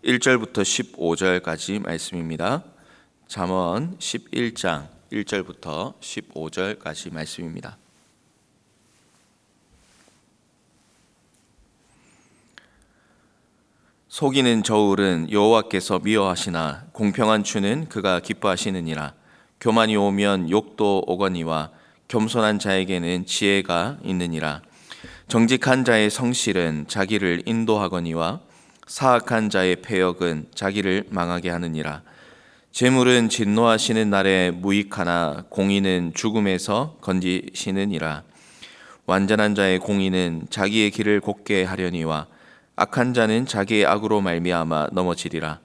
1절부터 15절까지 말씀입니다. 잠언 11장 1절부터 15절까지 말씀입니다. 속이는 저울은 여호와께서 미워하시나 공평한 추는 그가 기뻐하시느니라. 교만이 오면 욕도 오거니와 겸손한 자에게는 지혜가 있느니라. 정직한 자의 성실은 자기를 인도하거니와 사악한 자의 패역은 자기를 망하게 하느니라. 재물은 진노하시는 날에 무익하나 공의는 죽음에서 건지시느니라. 완전한 자의 공의는 자기의 길을 곧게 하려니와 악한 자는 자기의 악으로 말미암아 넘어지리라.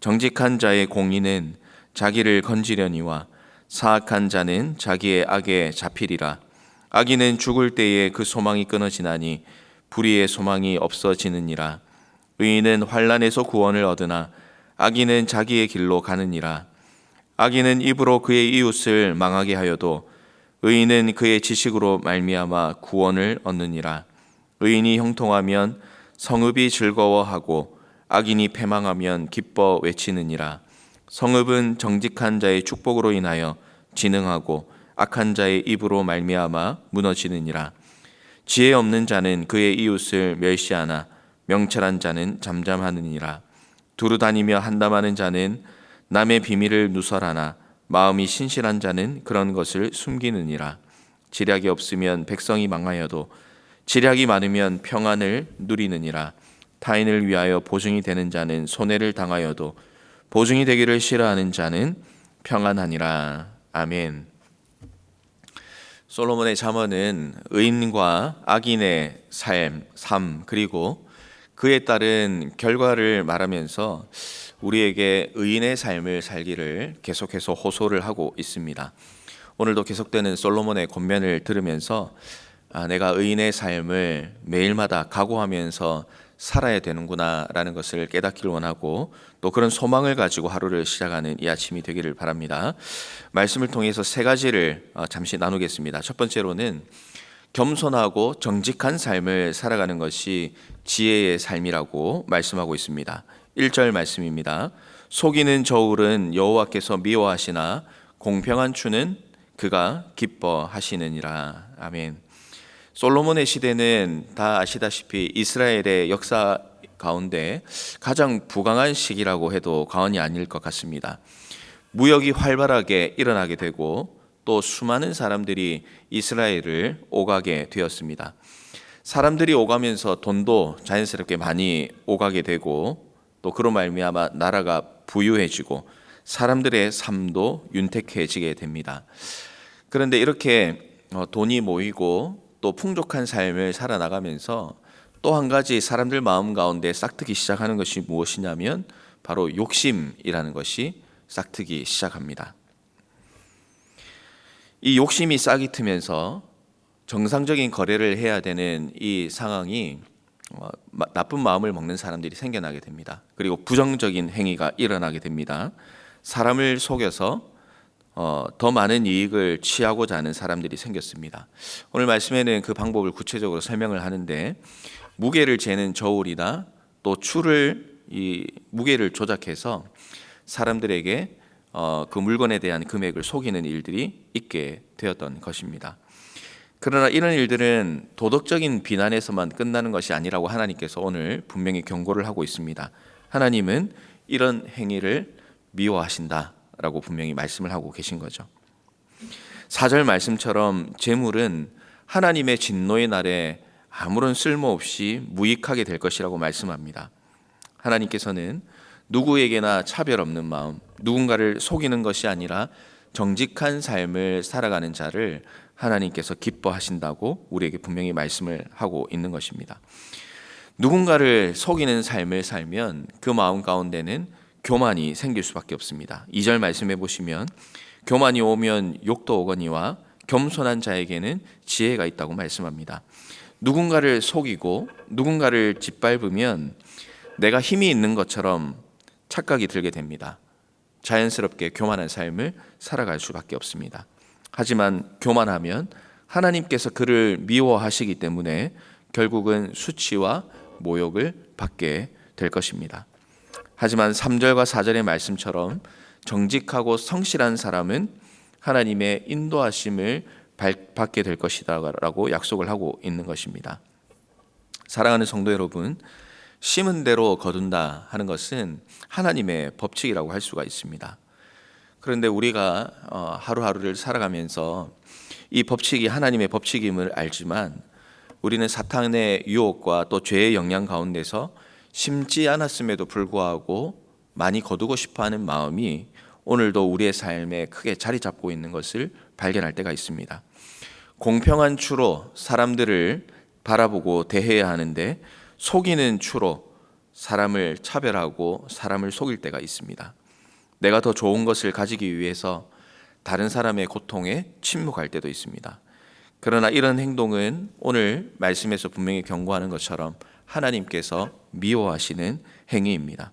정직한 자의 공의는 자기를 건지려니와 사악한 자는 자기의 악에 잡히리라. 악인은 죽을 때에 그 소망이 끊어지나니 불의의 소망이 없어지느니라. 의인은 환난에서 구원을 얻으나 악인은 자기의 길로 가느니라. 악인은 입으로 그의 이웃을 망하게 하여도 의인은 그의 지식으로 말미암아 구원을 얻느니라. 의인이 형통하면 성읍이 즐거워하고 악인이 패망하면 기뻐 외치느니라. 성읍은 정직한 자의 축복으로 인하여 진흥하고 악한 자의 입으로 말미암아 무너지느니라. 지혜 없는 자는 그의 이웃을 멸시하나 명철한 자는 잠잠하느니라. 두루 다니며 한담하는 자는 남의 비밀을 누설하나 마음이 신실한 자는 그런 것을 숨기느니라. 지략이 없으면 백성이 망하여도 지략이 많으면 평안을 누리느니라. 타인을 위하여 보증이 되는 자는 손해를 당하여도 보증이 되기를 싫어하는 자는 평안하니라. 아멘. 솔로몬의 잠언은 의인과 악인의 삶 그리고 그에 따른 결과를 말하면서 우리에게 의인의 삶을 살기를 계속해서 호소를 하고 있습니다. 오늘도 계속되는 솔로몬의 권면을 들으면서 내가 의인의 삶을 매일마다 각오하면서 살아야 되는구나 라는 것을 깨닫기를 원하고 또 그런 소망을 가지고 하루를 시작하는 이 아침이 되기를 바랍니다. 말씀을 통해서 세 가지를 잠시 나누겠습니다. 첫 번째로는 겸손하고 정직한 삶을 살아가는 것이 지혜의 삶이라고 말씀하고 있습니다. 1절 말씀입니다. 속이는 저울은 여호와께서 미워하시나 공평한 추는 그가 기뻐하시느니라. 아멘. 솔로몬의 시대는 다 아시다시피 이스라엘의 역사 가운데 가장 부강한 시기라고 해도 과언이 아닐 것 같습니다. 무역이 활발하게 일어나게 되고 또 수많은 사람들이 이스라엘을 오가게 되었습니다. 사람들이 오가면서 돈도 자연스럽게 많이 오가게 되고 또 그로 말미암아 나라가 부유해지고 사람들의 삶도 윤택해지게 됩니다. 그런데 이렇게 돈이 모이고 또 풍족한 삶을 살아나가면서 또 한 가지 사람들 마음 가운데 싹트기 시작하는 것이 무엇이냐면 바로 욕심이라는 것이 싹트기 시작합니다. 이 욕심이 싹이 트면서 정상적인 거래를 해야 되는 이 상황이 나쁜 마음을 먹는 사람들이 생겨나게 됩니다. 그리고 부정적인 행위가 일어나게 됩니다. 사람을 속여서 더 많은 이익을 취하고자 하는 사람들이 생겼습니다. 오늘 말씀에는 그 방법을 구체적으로 설명을 하는데 무게를 재는 저울이나 또 추를 이 무게를 조작해서 사람들에게 그 물건에 대한 금액을 속이는 일들이 있게 되었던 것입니다. 그러나 이런 일들은 도덕적인 비난에서만 끝나는 것이 아니라고 하나님께서 오늘 분명히 경고를 하고 있습니다. 하나님은 이런 행위를 미워하신다 라고 분명히 말씀을 하고 계신 거죠. 4절 말씀처럼 재물은 하나님의 진노의 날에 아무런 쓸모없이 무익하게 될 것이라고 말씀합니다. 하나님께서는 누구에게나 차별 없는 마음, 누군가를 속이는 것이 아니라 정직한 삶을 살아가는 자를 하나님께서 기뻐하신다고 우리에게 분명히 말씀을 하고 있는 것입니다. 누군가를 속이는 삶을 살면 그 마음 가운데는 교만이 생길 수밖에 없습니다. 2절 말씀해 보시면 교만이 오면 욕도 오거니와 겸손한 자에게는 지혜가 있다고 말씀합니다. 누군가를 속이고 누군가를 짓밟으면 내가 힘이 있는 것처럼 착각이 들게 됩니다. 자연스럽게 교만한 삶을 살아갈 수밖에 없습니다. 하지만 교만하면 하나님께서 그를 미워하시기 때문에 결국은 수치와 모욕을 받게 될 것입니다. 하지만 3절과 4절의 말씀처럼 정직하고 성실한 사람은 하나님의 인도하심을 받게 될 것이다 라고 약속을 하고 있는 것입니다. 사랑하는 성도 여러분, 심은 대로 거둔다 하는 것은 하나님의 법칙이라고 할 수가 있습니다. 그런데 우리가 하루하루를 살아가면서 이 법칙이 하나님의 법칙임을 알지만 우리는 사탄의 유혹과 또 죄의 영향 가운데서 심지 않았음에도 불구하고 많이 거두고 싶어하는 마음이 오늘도 우리의 삶에 크게 자리 잡고 있는 것을 발견할 때가 있습니다. 공평한 추로 사람들을 바라보고 대해야 하는데 속이는 추로 사람을 차별하고 사람을 속일 때가 있습니다. 내가 더 좋은 것을 가지기 위해서 다른 사람의 고통에 침묵할 때도 있습니다. 그러나 이런 행동은 오늘 말씀에서 분명히 경고하는 것처럼 하나님께서 미워하시는 행위입니다.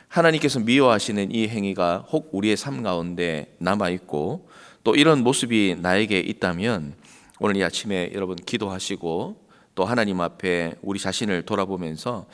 하나님께서 미워하시는 이 행위가 혹 우리의 삶 가운데 남아있고 또 이런 모습이 나에게 있다면 오늘 이 아침에 여러분 기도하시고 또 하나님 앞에 우리 자신을 돌아보면서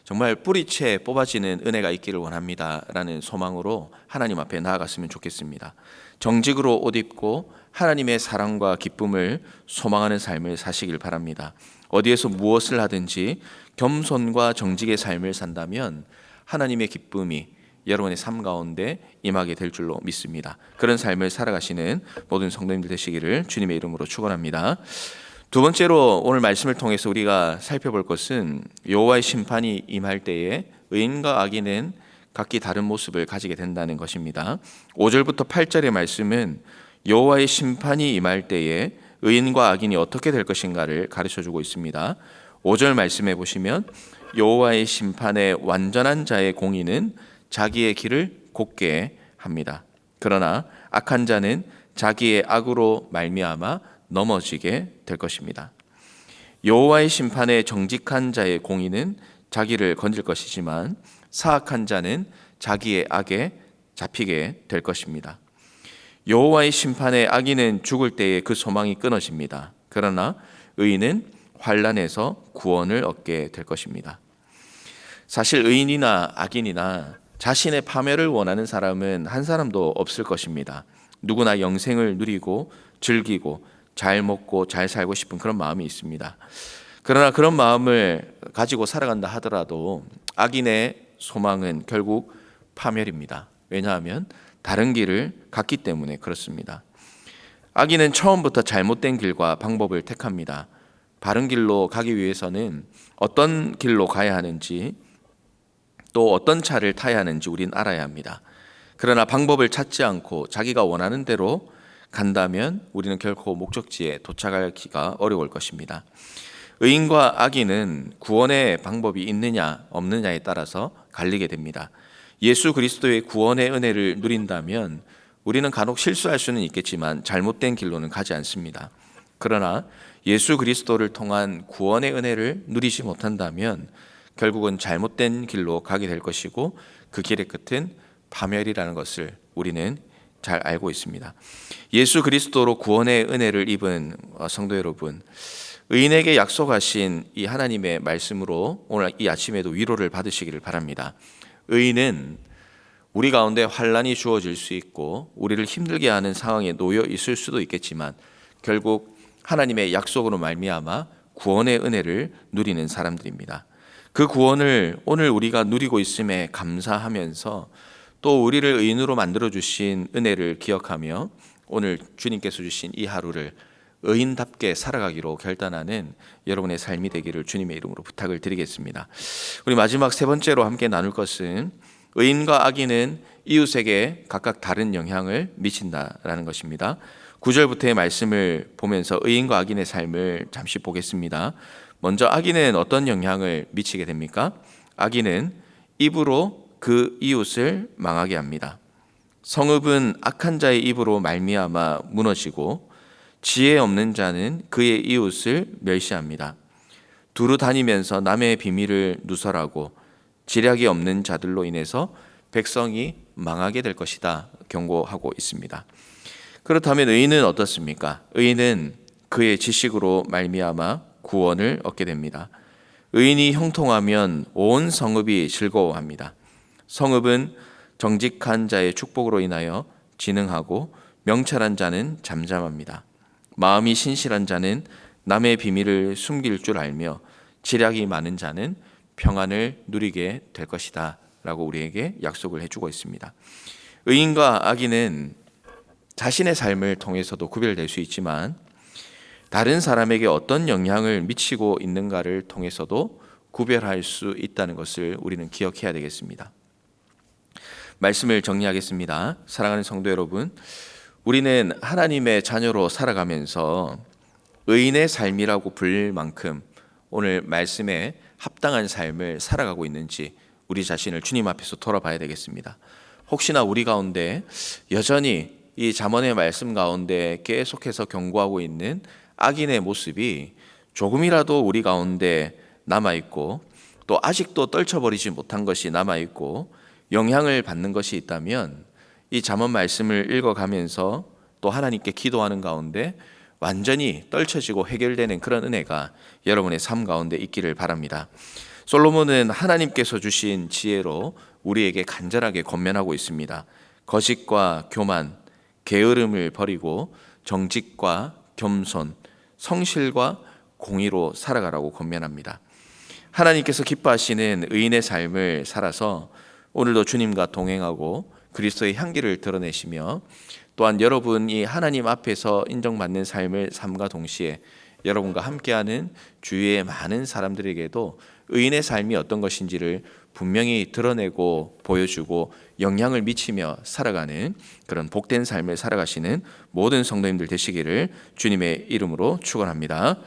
정말 뿌리채 뽑아지는 은혜가 있기를 원합니다 라는 소망으로 하나님 앞에 나아갔으면 좋겠습니다. 정직으로 옷 입고 하나님의 사랑과 기쁨을 소망하는 삶을 사시길 바랍니다. 어디에서 무엇을 하든지 겸손과 정직의 삶을 산다면 하나님의 기쁨이 여러분의 삶 가운데 임하게 될 줄로 믿습니다. 그런 삶을 살아가시는 모든 성도님들 되시기를 주님의 이름으로 축원합니다. 두 번째로 오늘 말씀을 통해서 우리가 살펴볼 것은 여호와의 심판이 임할 때에 의인과 악인은 각기 다른 모습을 가지게 된다는 것입니다. 5절부터 8절의 말씀은 여호와의 심판이 임할 때에 의인과 악인이 어떻게 될 것인가를 가르쳐주고 있습니다. 5절 말씀해 보시면 여호와의 심판에 완전한 자의 공의는 자기의 길을 곧게 합니다. 그러나 악한 자는 자기의 악으로 말미암아 넘어지게 될 것입니다. 여호와의 심판에 정직한 자의 공의는 자기를 건질 것이지만 사악한 자는 자기의 악에 잡히게 될 것입니다. 여호와의 심판에 악인은 죽을 때에 그 소망이 끊어집니다. 그러나 의인은 환난에서 구원을 얻게 될 것입니다. 사실 의인이나 악인이나 자신의 파멸을 원하는 사람은 한 사람도 없을 것입니다. 누구나 영생을 누리고 즐기고 잘 먹고 잘 살고 싶은 그런 마음이 있습니다. 그러나 그런 마음을 가지고 살아간다 하더라도 악인의 소망은 결국 파멸입니다. 왜냐하면 다른 길을 갔기 때문에 그렇습니다. 악인은 처음부터 잘못된 길과 방법을 택합니다. 바른 길로 가기 위해서는 어떤 길로 가야 하는지 또 어떤 차를 타야 하는지 우린 알아야 합니다. 그러나 방법을 찾지 않고 자기가 원하는 대로 간다면 우리는 결코 목적지에 도착하기가 어려울 것입니다. 의인과 악인은 구원의 방법이 있느냐 없느냐에 따라서 갈리게 됩니다. 예수 그리스도의 구원의 은혜를 누린다면 우리는 간혹 실수할 수는 있겠지만 잘못된 길로는 가지 않습니다. 그러나 예수 그리스도를 통한 구원의 은혜를 누리지 못한다면 결국은 잘못된 길로 가게 될 것이고 그 길의 끝은 파멸이라는 것을 우리는 잘 알고 있습니다. 예수 그리스도로 구원의 은혜를 입은 성도 여러분, 의인에게 약속하신 이 하나님의 말씀으로 오늘 이 아침에도 위로를 받으시기를 바랍니다. 의인은 우리 가운데 환난이 주어질 수 있고 우리를 힘들게 하는 상황에 놓여 있을 수도 있겠지만 결국 하나님의 약속으로 말미암아 구원의 은혜를 누리는 사람들입니다. 그 구원을 오늘 우리가 누리고 있음에 감사하면서 또 우리를 의인으로 만들어주신 은혜를 기억하며 오늘 주님께서 주신 이 하루를 의인답게 살아가기로 결단하는 여러분의 삶이 되기를 주님의 이름으로 부탁을 드리겠습니다. 우리 마지막 세 번째로 함께 나눌 것은 의인과 악인은 이웃에게 각각 다른 영향을 미친다라는 것입니다. 9절부터의 말씀을 보면서 의인과 악인의 삶을 잠시 보겠습니다. 먼저 악인은 어떤 영향을 미치게 됩니까? 악인은 입으로 그 이웃을 망하게 합니다. 성읍은 악한 자의 입으로 말미암아 무너지고 지혜 없는 자는 그의 이웃을 멸시합니다. 두루 다니면서 남의 비밀을 누설하고 지략이 없는 자들로 인해서 백성이 망하게 될 것이다 경고하고 있습니다. 그렇다면 의인은 어떻습니까? 의인은 그의 지식으로 말미암아 구원을 얻게 됩니다. 의인이 형통하면 온 성읍이 즐거워합니다. 성읍은 정직한 자의 축복으로 인하여 진흥하고 명철한 자는 잠잠합니다. 마음이 신실한 자는 남의 비밀을 숨길 줄 알며 지략이 많은 자는 평안을 누리게 될 것이다 라고 우리에게 약속을 해주고 있습니다. 의인과 악인은 자신의 삶을 통해서도 구별될 수 있지만 다른 사람에게 어떤 영향을 미치고 있는가를 통해서도 구별할 수 있다는 것을 우리는 기억해야 되겠습니다. 말씀을 정리하겠습니다. 사랑하는 성도 여러분, 우리는 하나님의 자녀로 살아가면서 의인의 삶이라고 불릴 만큼 오늘 말씀에 합당한 삶을 살아가고 있는지 우리 자신을 주님 앞에서 돌아봐야 되겠습니다. 혹시나 우리 가운데 여전히 이 잠언의 말씀 가운데 계속해서 경고하고 있는 악인의 모습이 조금이라도 우리 가운데 남아있고 또 아직도 떨쳐버리지 못한 것이 남아있고 영향을 받는 것이 있다면 이 잠언 말씀을 읽어가면서 또 하나님께 기도하는 가운데 완전히 떨쳐지고 해결되는 그런 은혜가 여러분의 삶 가운데 있기를 바랍니다. 솔로몬은 하나님께서 주신 지혜로 우리에게 간절하게 권면하고 있습니다. 거짓과 교만, 게으름을 버리고 정직과 겸손, 성실과 공의로 살아가라고 권면합니다. 하나님께서 기뻐하시는 의인의 삶을 살아서 오늘도 주님과 동행하고 그리스도의 향기를 드러내시며 또한 여러분이 하나님 앞에서 인정받는 삶을 삶과 동시에 여러분과 함께하는 주위의 많은 사람들에게도 의인의 삶이 어떤 것인지를 분명히 드러내고 보여주고 영향을 미치며 살아가는 그런 복된 삶을 살아가시는 모든 성도님들 되시기를 주님의 이름으로 축원합니다.